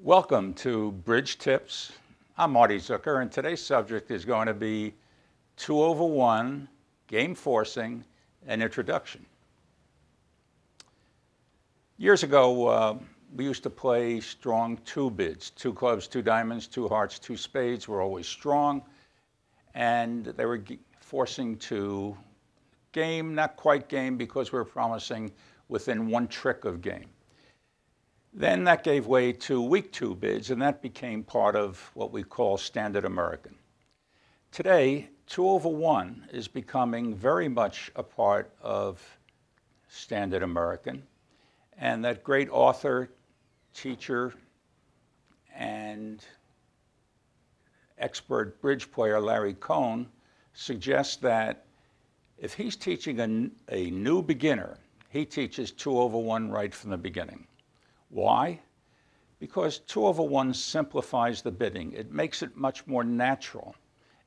Welcome to Bridge Tips. I'm Marty Zucker, and today's subject is going to be 2/1, game forcing, and introduction. Years ago, we used to play strong two bids, two clubs, two diamonds, two hearts, two spades were always strong, and they were forcing to game, not quite game, because we were promising within one trick of game. Then that gave way to weak two bids, and that became part of what we call standard American. Today, 2/1 is becoming very much a part of standard American, and that great author, teacher, and expert bridge player Larry Cohn suggests that if he's teaching a new beginner, he teaches 2/1 right from the beginning. Why? Because 2/1 simplifies the bidding. It makes it much more natural,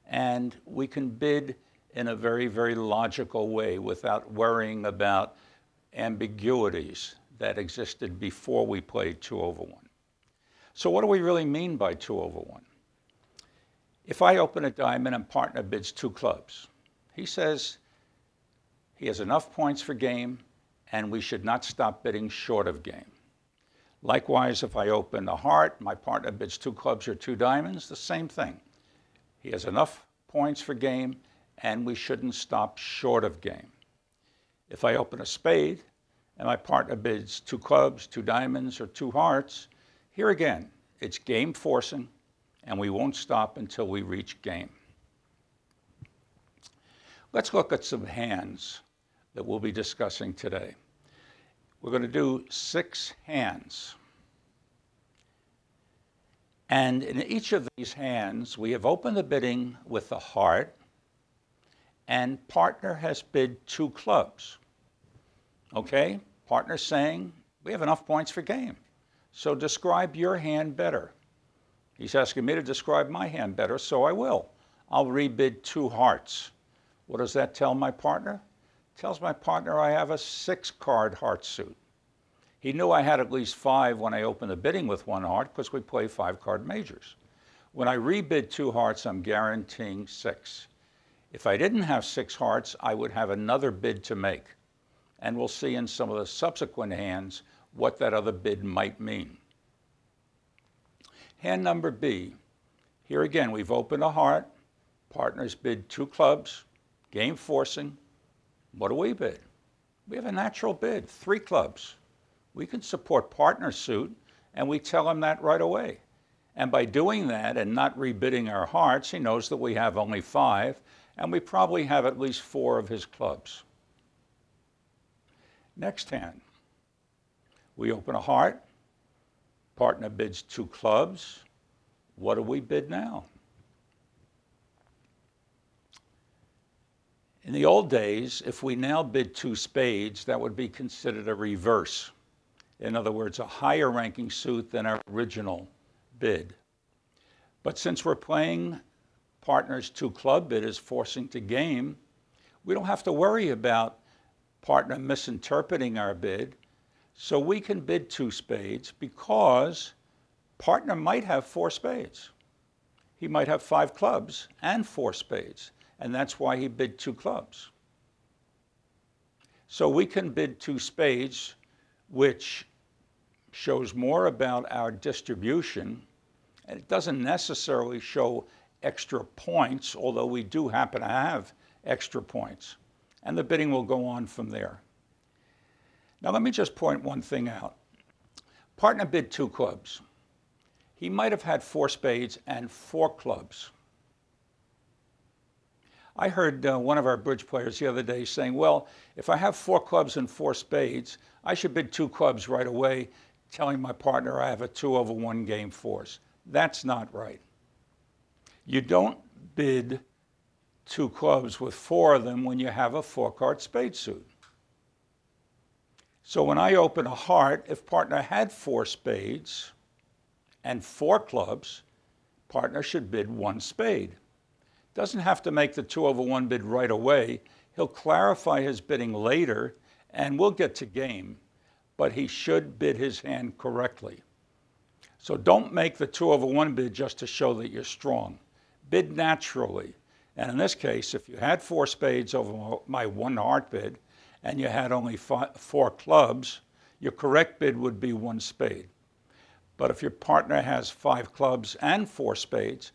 and we can bid in a very, very logical way without worrying about ambiguities that existed before we played 2/1. So what do we really mean by 2/1? If I open a diamond and partner bids two clubs, he says he has enough points for game and we should not stop bidding short of game. Likewise, if I open a heart, my partner bids two clubs or two diamonds, the same thing. He has enough points for game, and we shouldn't stop short of game. If I open a spade, and my partner bids two clubs, two diamonds, or two hearts, here again, it's game forcing, and we won't stop until we reach game. Let's look at some hands that we'll be discussing today. We're going to do 6 hands. And in each of these hands, we have opened the bidding with the heart, and partner has bid two clubs. Okay? Partner's saying, we have enough points for game. So describe your hand better. He's asking me to describe my hand better, so I will. I'll rebid two hearts. What does that tell my partner? Tells my partner I have a 6-card heart suit. He knew I had at least 5 when I opened the bidding with one heart because we play 5-card majors. When I rebid two hearts, I'm guaranteeing 6. If I didn't have 6 hearts, I would have another bid to make. And we'll see in some of the subsequent hands what that other bid might mean. Hand number B. Here again, we've opened a heart. Partners bid two clubs, game forcing. What do we bid? We have a natural bid, 3 clubs. We can support partner suit, and we tell him that right away. And by doing that and not rebidding our hearts, he knows that we have only 5, and we probably have at least 4 of his clubs. Next hand, we open a heart. Partner bids 2 clubs. What do we bid now? In the old days, if we now bid 2 spades, that would be considered a reverse. In other words, a higher ranking suit than our original bid. But since we're playing partner's 2 club bid is forcing to game, we don't have to worry about partner misinterpreting our bid. So we can bid 2 spades because partner might have 4 spades. He might have 5 clubs and 4 spades. And that's why he bid 2 clubs. So we can bid 2 spades, which shows more about our distribution. And it doesn't necessarily show extra points, although we do happen to have extra points. And the bidding will go on from there. Now let me just point one thing out. Partner bid 2 clubs. He might have had 4 spades and 4 clubs. I heard one of our bridge players the other day saying, well, if I have 4 clubs and 4 spades, I should bid 2 clubs right away, telling my partner I have a 2/1 game force. That's not right. You don't bid 2 clubs with 4 of them when you have a 4-card spade suit. So when I open a heart, if partner had 4 spades and 4 clubs, partner should bid 1 spade. Doesn't have to make the 2/1 bid right away. He'll clarify his bidding later, and we'll get to game, but he should bid his hand correctly. So don't make the 2/1 bid just to show that you're strong. Bid naturally. And in this case, if you had 4 spades over my 1 heart bid and you had only 4 clubs, your correct bid would be 1 spade. But if your partner has 5 clubs and 4 spades,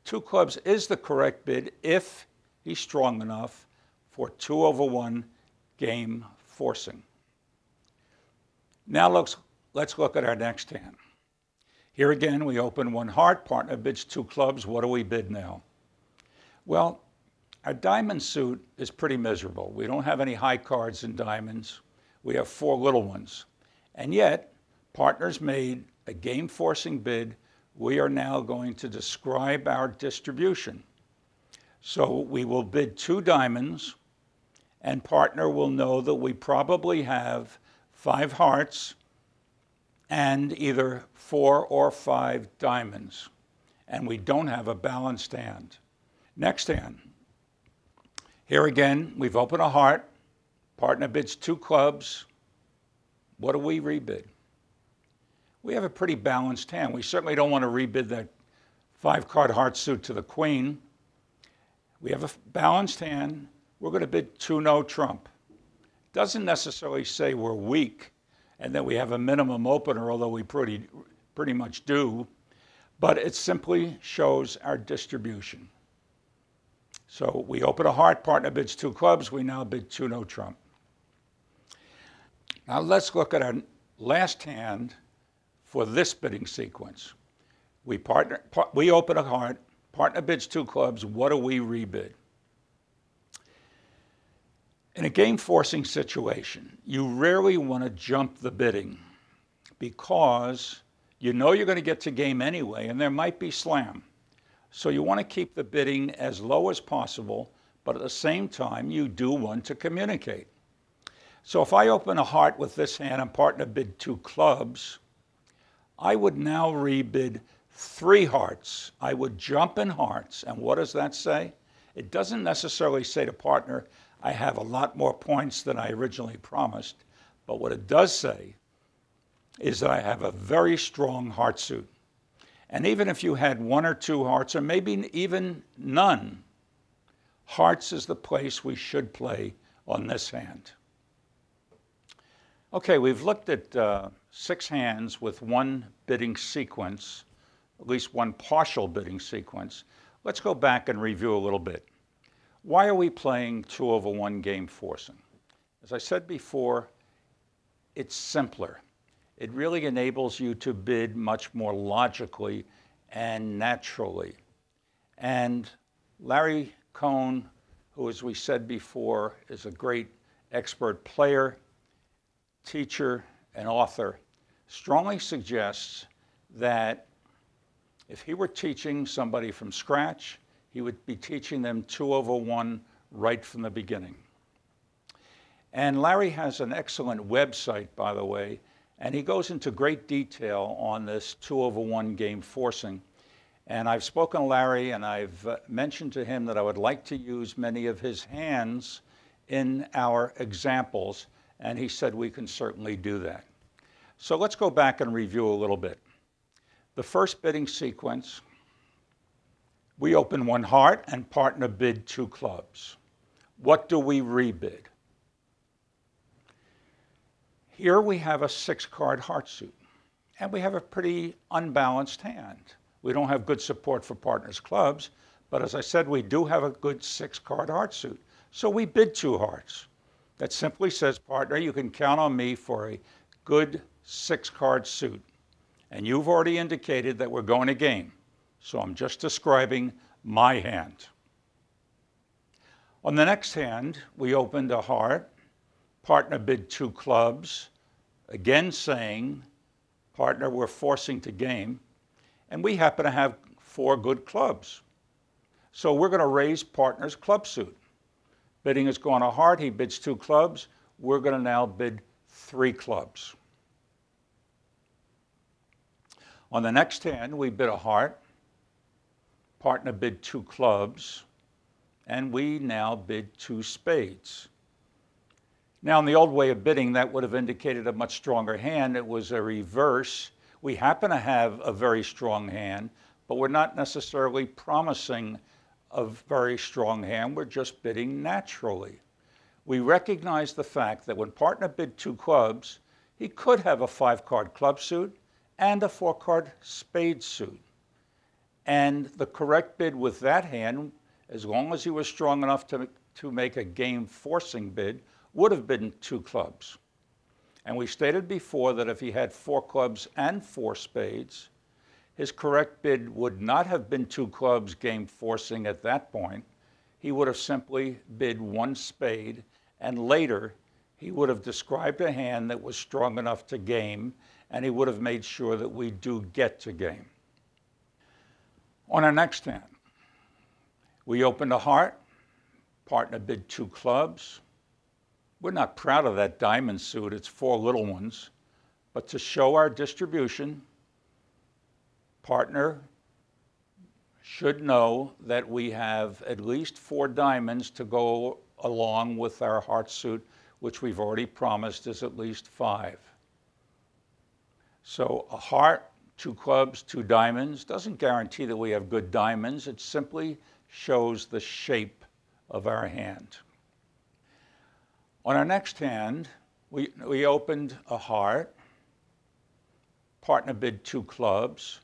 2 clubs is the correct bid if he's strong enough for 2/1 game forcing. Now let's look at our next hand. Here again, we open 1 heart, partner bids 2 clubs. What do we bid now? Well, our diamond suit is pretty miserable. We don't have any high cards in diamonds. We have 4 little ones. And yet, partners made a game forcing bid. We are now going to describe our distribution. So we will bid 2 diamonds, and partner will know that we probably have 5 hearts and either 4 or 5 diamonds, and we don't have a balanced hand. Next hand. Here again, we've opened a heart, partner bids 2 clubs. What do we rebid? We have a pretty balanced hand. We certainly don't want to rebid that 5-card heart suit to the queen. We have a balanced hand. We're going to bid 2 no trump. Doesn't necessarily say we're weak and that we have a minimum opener, although we pretty much do, but it simply shows our distribution. So we open a heart, partner bids 2 clubs, we now bid 2 no trump. Now let's look at our last hand for this bidding sequence. We open a heart, partner bids 2 clubs, what do we rebid? In a game forcing situation, you rarely want to jump the bidding because you know you're going to get to game anyway and there might be slam. So you want to keep the bidding as low as possible, but at the same time you do want to communicate. So if I open a heart with this hand and partner bid 2 clubs, I would now rebid 3 hearts. I would jump in hearts, and what does that say? It doesn't necessarily say to partner, I have a lot more points than I originally promised, but what it does say is that I have a very strong heart suit. And even if you had 1 or 2 hearts, or maybe even none, hearts is the place we should play on this hand. Okay, we've looked at 6 hands with 1 bidding sequence, at least 1 partial bidding sequence. Let's go back and review a little bit. Why are we playing 2/1 game forcing? As I said before, it's simpler. It really enables you to bid much more logically and naturally. And Larry Cohn, who, as we said before, is a great expert player, teacher, and author, strongly suggests that if he were teaching somebody from scratch, he would be teaching them 2/1 right from the beginning. And Larry has an excellent website, by the way, and he goes into great detail on this 2/1 game forcing. And I've spoken to Larry, and I've mentioned to him that I would like to use many of his hands in our examples, and he said we can certainly do that. So let's go back and review a little bit. The first bidding sequence, we open 1 heart and partner bid 2 clubs. What do we rebid? Here we have a 6-card heart suit, and we have a pretty unbalanced hand. We don't have good support for partners' clubs, but as I said, we do have a good 6-card heart suit. So we bid 2 hearts. That simply says, partner, you can count on me for a good 6-card suit. And you've already indicated that we're going to game. So I'm just describing my hand. On the next hand, we opened a heart. Partner bid 2 clubs, again saying, partner, we're forcing to game. And we happen to have 4 good clubs. So we're going to raise partner's club suit. Bidding is going to heart. He bids 2 clubs. We're going to now bid 3 clubs. On the next hand, we bid a heart. Partner bid 2 clubs. And we now bid 2 spades. Now, in the old way of bidding, that would have indicated a much stronger hand. It was a reverse. We happen to have a very strong hand, but we're not necessarily promising a very strong hand. We're just bidding naturally. We recognize the fact that when partner bid 2 clubs, he could have a 5-card club suit and a 4-card spade suit. And the correct bid with that hand, as long as he was strong enough to make a game forcing bid, would have been 2 clubs. And we stated before that if he had 4 clubs and 4 spades, his correct bid would not have been 2 clubs game forcing at that point. He would have simply bid 1 spade, and later he would have described a hand that was strong enough to game, and he would have made sure that we do get to game. On our next hand, we opened a heart, partner bid 2 clubs. We're not proud of that diamond suit, it's 4 little ones, but to show our distribution, partner should know that we have at least 4 diamonds to go along with our heart suit, which we've already promised is at least 5. So a heart, 2 clubs, 2 diamonds doesn't guarantee that we have good diamonds. It simply shows the shape of our hand. On our next hand, we opened a heart, partner bid 2 clubs.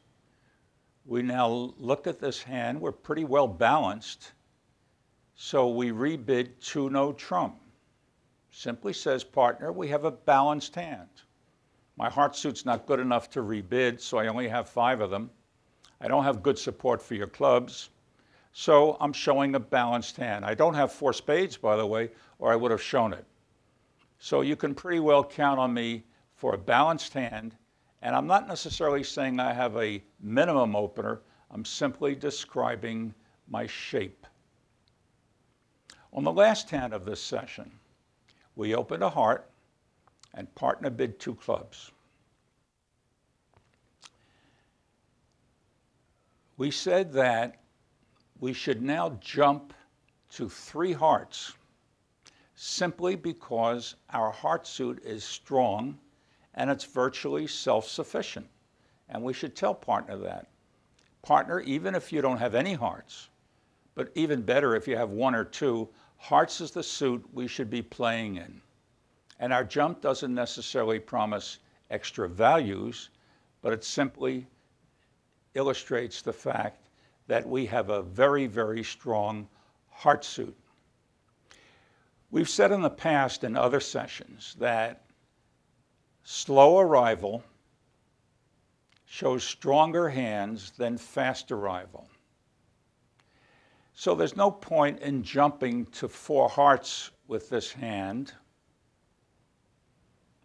We now look at this hand, we're pretty well balanced, so we rebid 2 no trump. Simply says, partner, we have a balanced hand. My heart suit's not good enough to rebid, so I only have 5 of them. I don't have good support for your clubs, so I'm showing a balanced hand. I don't have 4 spades, by the way, or I would have shown it. So you can pretty well count on me for a balanced hand, and I'm not necessarily saying I have a minimum opener. I'm simply describing my shape. On the last hand of this session, we opened a heart and partner bid 2 clubs. We said that we should now jump to 3 hearts simply because our heart suit is strong and it's virtually self-sufficient. And we should tell partner that. Partner, even if you don't have any hearts, but even better if you have 1 or 2, hearts is the suit we should be playing in. And our jump doesn't necessarily promise extra values, but it simply illustrates the fact that we have a very, very strong heart suit. We've said in the past in other sessions that slow arrival shows stronger hands than fast arrival. So there's no point in jumping to 4 hearts with this hand,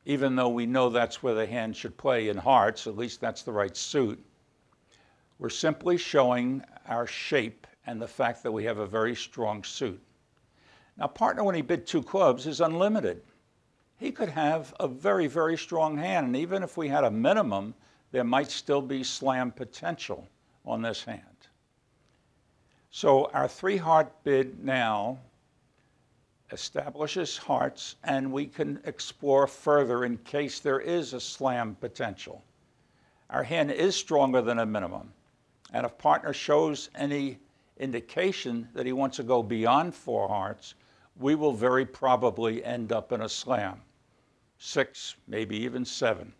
even though we know that's where the hand should play in hearts, at least that's the right suit. We're simply showing our shape and the fact that we have a very strong suit. Now, partner, when he bid 2 clubs, is unlimited. He could have a very, very strong hand, and even if we had a minimum, there might still be slam potential on this hand. So our 3 heart bid now establishes hearts, and we can explore further in case there is a slam potential. Our hand is stronger than a minimum, and if partner shows any indication that he wants to go beyond 4 hearts, we will very probably end up in a slam, 6, maybe even 7.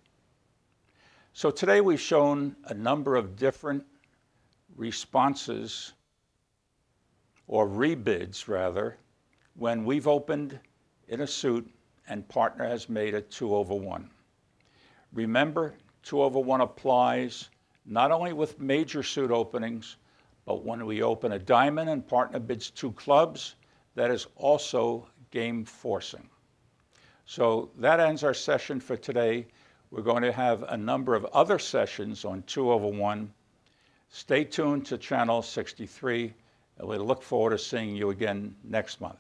So today we've shown a number of different responses, or rebids rather, when we've opened in a suit and partner has made a 2/1. Remember, 2/1 applies not only with major suit openings, but when we open a diamond and partner bids 2 clubs, that is also game forcing. So that ends our session for today. We're going to have a number of other sessions on 2/1. Stay tuned to channel 63, and we look forward to seeing you again next month.